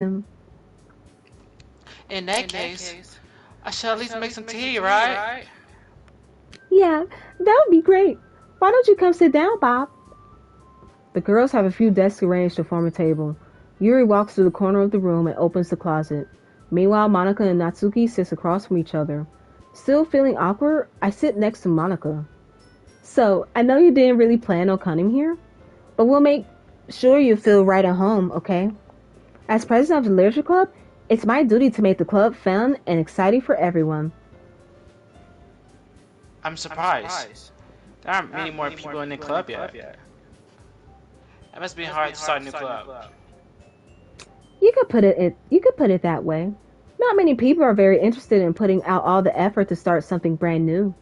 him. In that case, I shall at least make some tea, right? Yeah, that would be great. Why don't you come sit down, Bob? The girls have a few desks arranged to form a table. Yuri walks to the corner of the room and opens the closet. Meanwhile, Monica and Natsuki sit across from each other. Still feeling awkward, I sit next to Monica. So, I know you didn't really plan on coming here, but we'll make sure you feel right at home, okay? As president of the Literature Club, it's my duty to make the club fun and exciting for everyone. I'm surprised. There aren't many more people in the club yet. It must be hard to start a new club. You could put it that way. Not many people are very interested in putting out all the effort to start something brand new,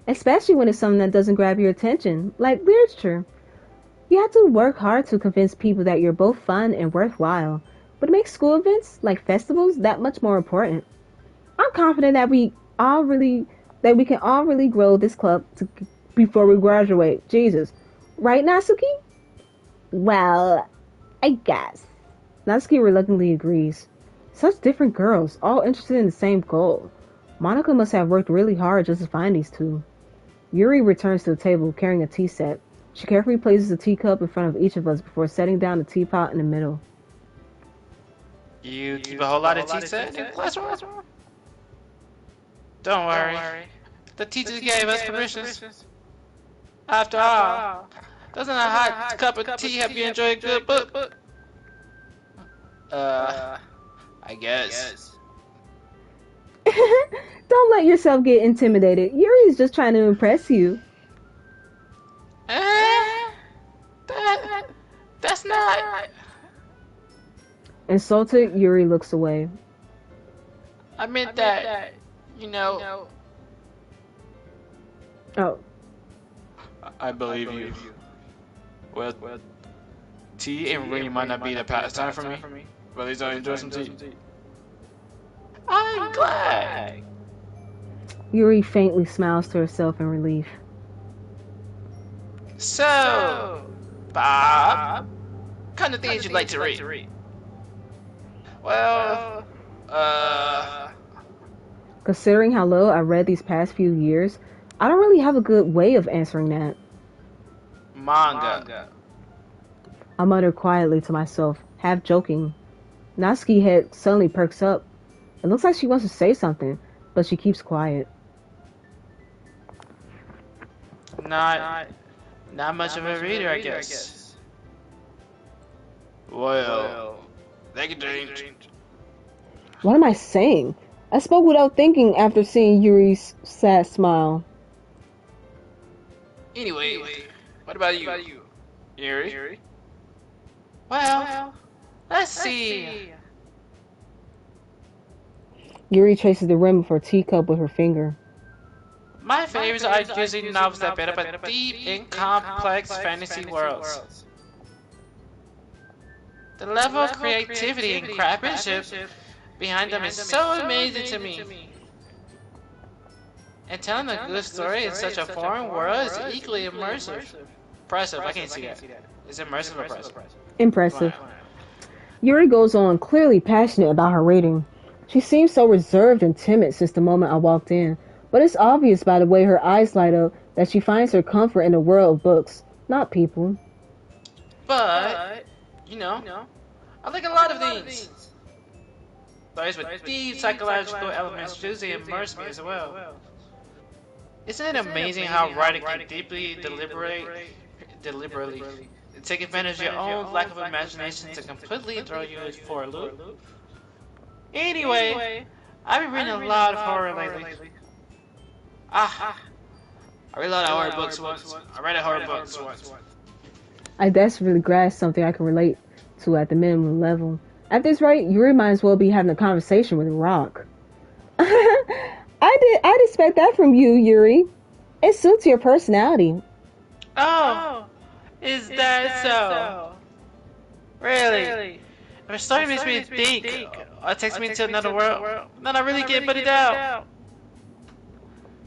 especially when it's something that doesn't grab your attention, like literature. You have to work hard to convince people that you're both fun and worthwhile, but it makes school events like festivals that much more important. I'm confident that we can all really grow this club before we graduate. Jesus, right, Natsuki? Well, I guess. Natsuki reluctantly agrees. Such different girls, all interested in the same goal. Monica must have worked really hard just to find these two. Yuri returns to the table carrying a tea set. She carefully places a teacup in front of each of us before setting down the teapot in the middle. You keep a whole lot of tea set in the classroom? Don't worry. The teachers gave us permissions. After all, doesn't a hot cup of tea help you enjoy a good book? I guess. Don't let yourself get intimidated. Yuri's just trying to impress you. That's not. Insulted, Yuri looks away. I meant that, you know. Oh. I believe you. Well, tea and really might not be the pastime for me, but at least I enjoy some tea. I'm glad. Yuri faintly smiles to herself in relief. So, Bob, kind of things you'd like to read? Well, Considering how little I read these past few years, I don't really have a good way of answering that. Manga. I mutter quietly to myself, half joking. Natsuki's head suddenly perks up. It looks like she wants to say something, but she keeps quiet. Not much of a reader, I guess. Well, that could change. What am I saying? I spoke without thinking after seeing Yuri's sad smile. Anyway, what about you? Yuri? Well, let's see. Yuri traces the rim of her teacup with her finger. My favorites are usually novels that build up a deep and complex fantasy worlds. The level of creativity and craftsmanship behind them is so amazing to me. And telling a good story in such a foreign world is equally immersive. Impressive, I can't see that. Is immersive or impressive? Impressive. Yuri goes on, clearly passionate about her reading. She seems so reserved and timid since the moment I walked in, but it's obvious by the way her eyes light up that she finds her comfort in the world of books, not people. But, I like a lot of things. Stories with deep psychological elements usually immerse me as well. Isn't it amazing how writing can deeply, deliberately take advantage of your own lack of imagination to completely throw you for a loop? Anyway, I've been reading a lot of horror lately. I read a lot of horror books once. I read a horror book once. I desperately grasp something I can relate to at the minimum level. At this rate, Yuri might as well be having a conversation with a rock. I'd expect that from you, Yuri. It suits your personality. Oh, is that so? Really? If a story makes me think, or takes me to another world, then I really can't put it down.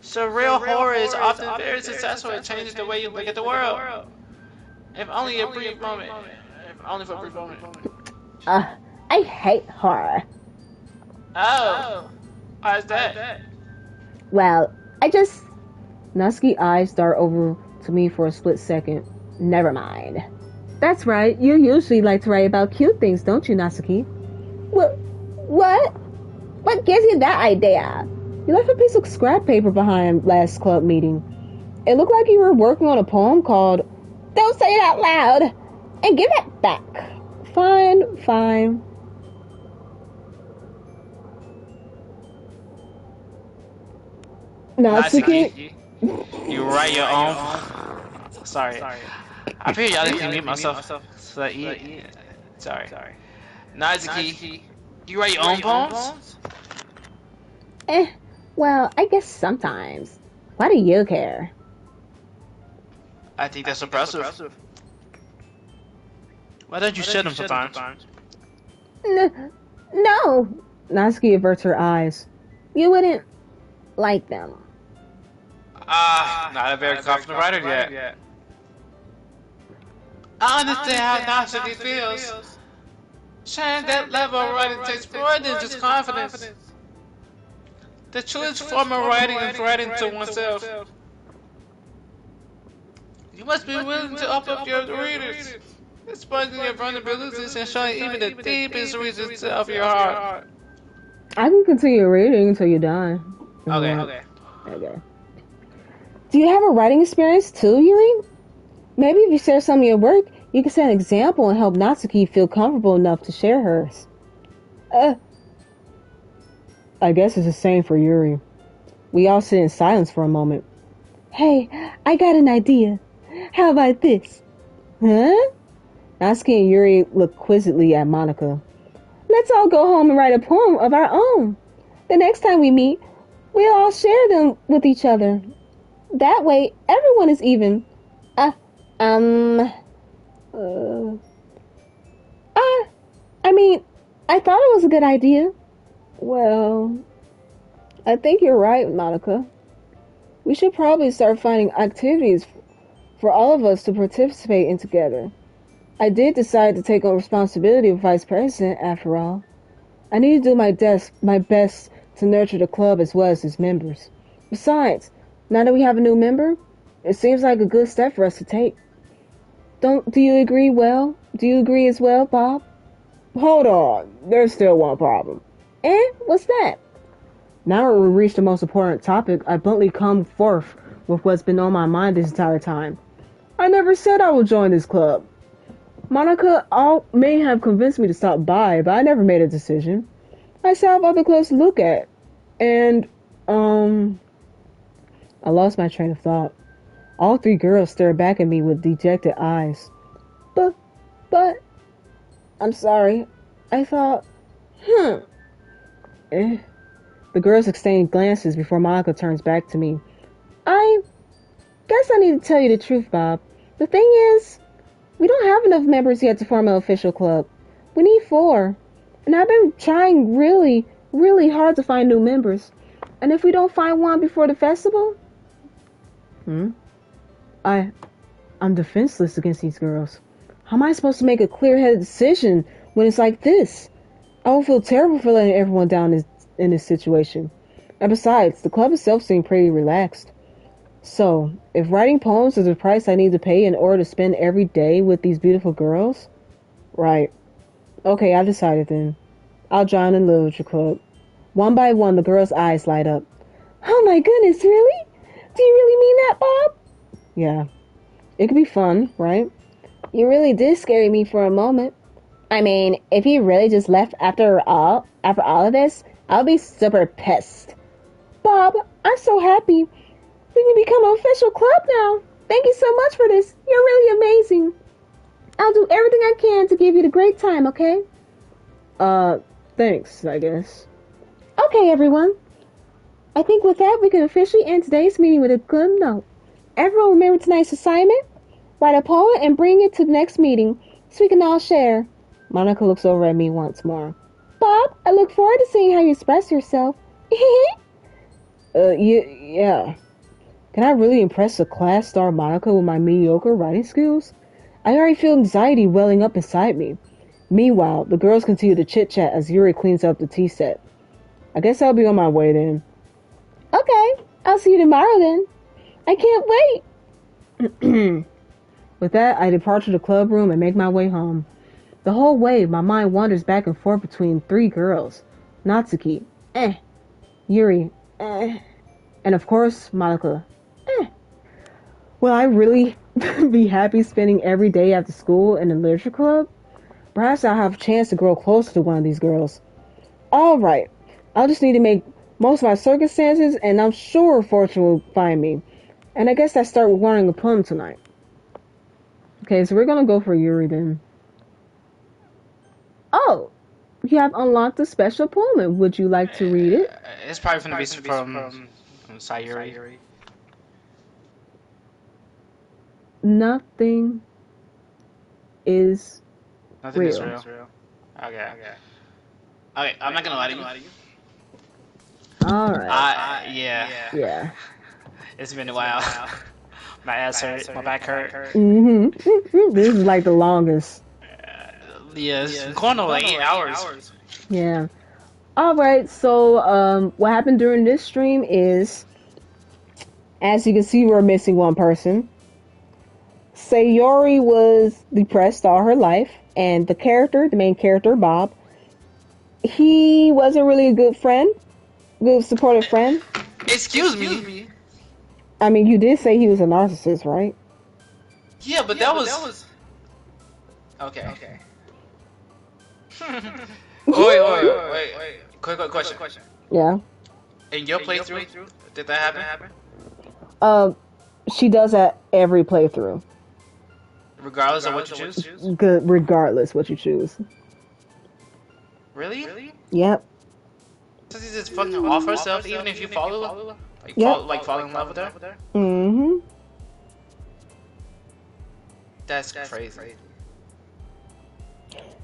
So real horror is often very successful. It changes the way you look at the world. If only a brief moment. If only for a brief moment. I hate her. Oh, why's that? Well, I just... Natsuki's eyes dart over to me for a split second. Never mind. That's right. You usually like to write about cute things, don't you, Natsuki? What? What? What gives you that idea? You left a piece of scrap paper behind last club meeting. It looked like you were working on a poem called Don't Say It Out Loud and Give It Back. Fine, fine. Natsuki? You write your own. Sorry. I figured y'all didn't mute myself. So that Sorry. Natsuki, you write your own poems? Well, I guess sometimes. Why do you care? I think that's impressive. Why don't you share them sometimes? No. Natsuki averts her eyes. You wouldn't like them. Not a very confident writer yet. I understand how Natsuki feels. Sharing that level of writing takes more than just confidence. The truest form of writing is writing to oneself. You must be willing to open up your readers, exposing your vulnerabilities and showing even the deepest reasons of your heart. I can continue reading until you're done. Okay. Do you have a writing experience too, Yuri? Maybe if you share some of your work, you can set an example and help Natsuki feel comfortable enough to share hers. I guess it's the same for Yuri. We all sit in silence for a moment. Hey, I got an idea. How about this? Huh? Natsuki and Yuri look quizzically at Monica. Let's all go home and write a poem of our own. The next time we meet, we'll all share them with each other. That way, everyone is even. I thought it was a good idea. Well, I think you're right, Monica. We should probably start finding activities for all of us to participate in together. I did decide to take on responsibility of vice president, after all. I need to do my best to nurture the club as well as its members. Besides, now that we have a new member, it seems like a good step for us to take. Do you agree as well, Bob? Hold on, there's still one problem. What's that? Now that we've reached the most important topic, I bluntly come forth with what's been on my mind this entire time. I never said I would join this club. Monica may have convinced me to stop by, but I never made a decision. I still have other clubs to look at. And, I lost my train of thought. All three girls stared back at me with dejected eyes. But, I'm sorry. I thought, The girls exchange glances before Monica turns back to me. I guess I need to tell you the truth, Bob. The thing is, we don't have enough members yet to form an official club. We need 4. And I've been trying really, really hard to find new members. And if we don't find one before the festival? I'm defenseless against these girls. How am I supposed to make a clear-headed decision when it's like this? I will feel terrible for letting everyone down in this situation. And besides, the club itself seemed pretty relaxed. So, if writing poems is the price I need to pay in order to spend every day with these beautiful girls? Right. Okay, I decided then. I'll join the literature club. One by one, the girls' eyes light up. Oh my goodness, really? Do you really mean that, Bob? Yeah. It could be fun, right? You really did scare me for a moment. I mean, if you really just left after all of this, I'll be super pissed. Bob, I'm so happy. We can become an official club now. Thank you so much for this. You're really amazing. I'll do everything I can to give you the great time, okay? Thanks, I guess. Okay, everyone. I think with that, we can officially end today's meeting with a good note. Everyone remember tonight's assignment? Write a poem and bring it to the next meeting so we can all share. Monica looks over at me once more. Bob, I look forward to seeing how you express yourself. Yeah. Can I really impress a class star Monica with my mediocre writing skills? I already feel anxiety welling up inside me. Meanwhile, the girls continue to chit-chat as Yuri cleans up the tea set. I guess I'll be on my way then. Okay, I'll see you tomorrow then. I can't wait. With that, I depart to the club room and make my way home. The whole way, my mind wanders back and forth between three girls. Natsuki, Yuri, and of course, Monica, Will I really be happy spending every day after school in the literature club? Perhaps I'll have a chance to grow closer to one of these girls. Alright, I'll just need to make most of my circumstances, and I'm sure fortune will find me. And I guess I start with wanting a poem tonight. Okay, so we're gonna go for Yuri then. Oh, you have unlocked a special poem. Would you like to read it? It's probably going to be from Sayuri. Nothing is Nothing real. is real. Okay. Okay, I'm not gonna lie to you. Alright. Yeah. It's been a while. My ass hurt. My back hurt. This is like the longest. Yeah, it's going on like 8 hours. Yeah. Alright, so what happened during this stream is, as you can see, we're missing one person. Sayori was depressed all her life, and the main character, Bob, he wasn't really a good supportive friend. Excuse me. I mean, you did say he was a narcissist, right? Yeah, but that was... Okay. Wait. Quick question. Yeah. In your playthrough, did that happen? She does at every playthrough. Regardless of what you choose? Good, regardless what you choose. Really? Yep. Does he just fucking off herself even if you follow her? Fall in love with her? Mm-hmm. That's crazy.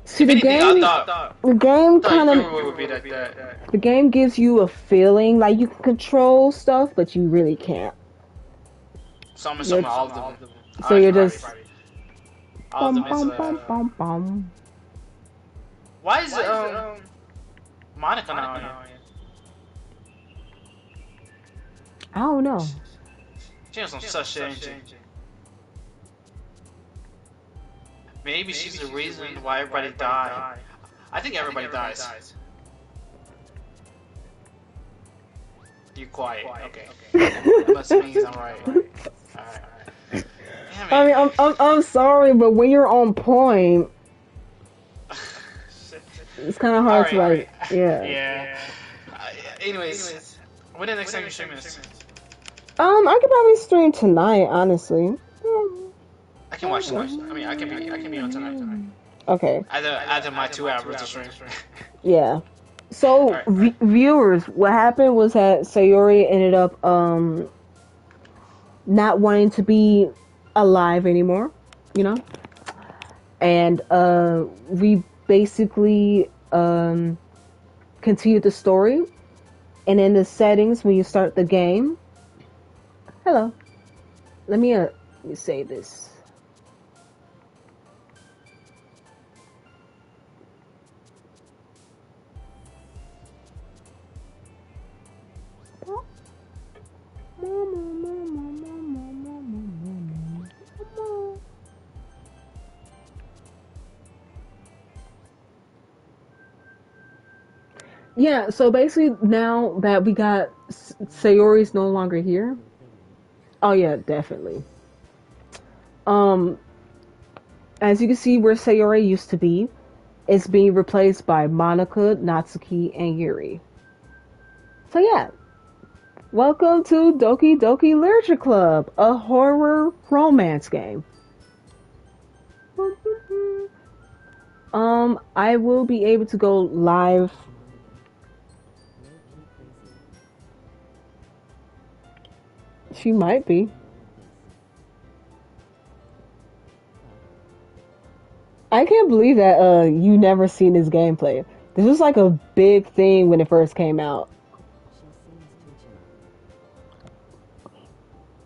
See, the game kind of... The game gives you a feeling like you can control stuff, but you really can't. Some all of them. So you're just... Why is Monica not on here? I don't know. She has some such shit, ain't she? Maybe she's the reason why everybody died. I think everybody dies. You're quiet. Okay. Unless it means I'm right. Alright. I mean, I'm sorry, but when you're on point, it's kind of hard to like, yeah. Anyways, when the next time you stream this? I could probably stream tonight, honestly. I can watch tonight. I mean, I can be on tonight. Okay. Either my 2 hours to stream. Yeah. So, right. Viewers, what happened was that Sayori ended up not wanting to be alive anymore, you know? And we basically continued the story. And in the settings, when you start the game... Hello. Let me say this. Yeah, so basically now that we got Sayori's no longer here. Oh yeah, definitely. As you can see where Sayori used to be, it's being replaced by Monica, Natsuki, and Yuri. So yeah. Welcome to Doki Doki Literature Club, a horror romance game. I will be able to go live. She might be. I can't believe that you never seen this gameplay. This was like a big thing when it first came out.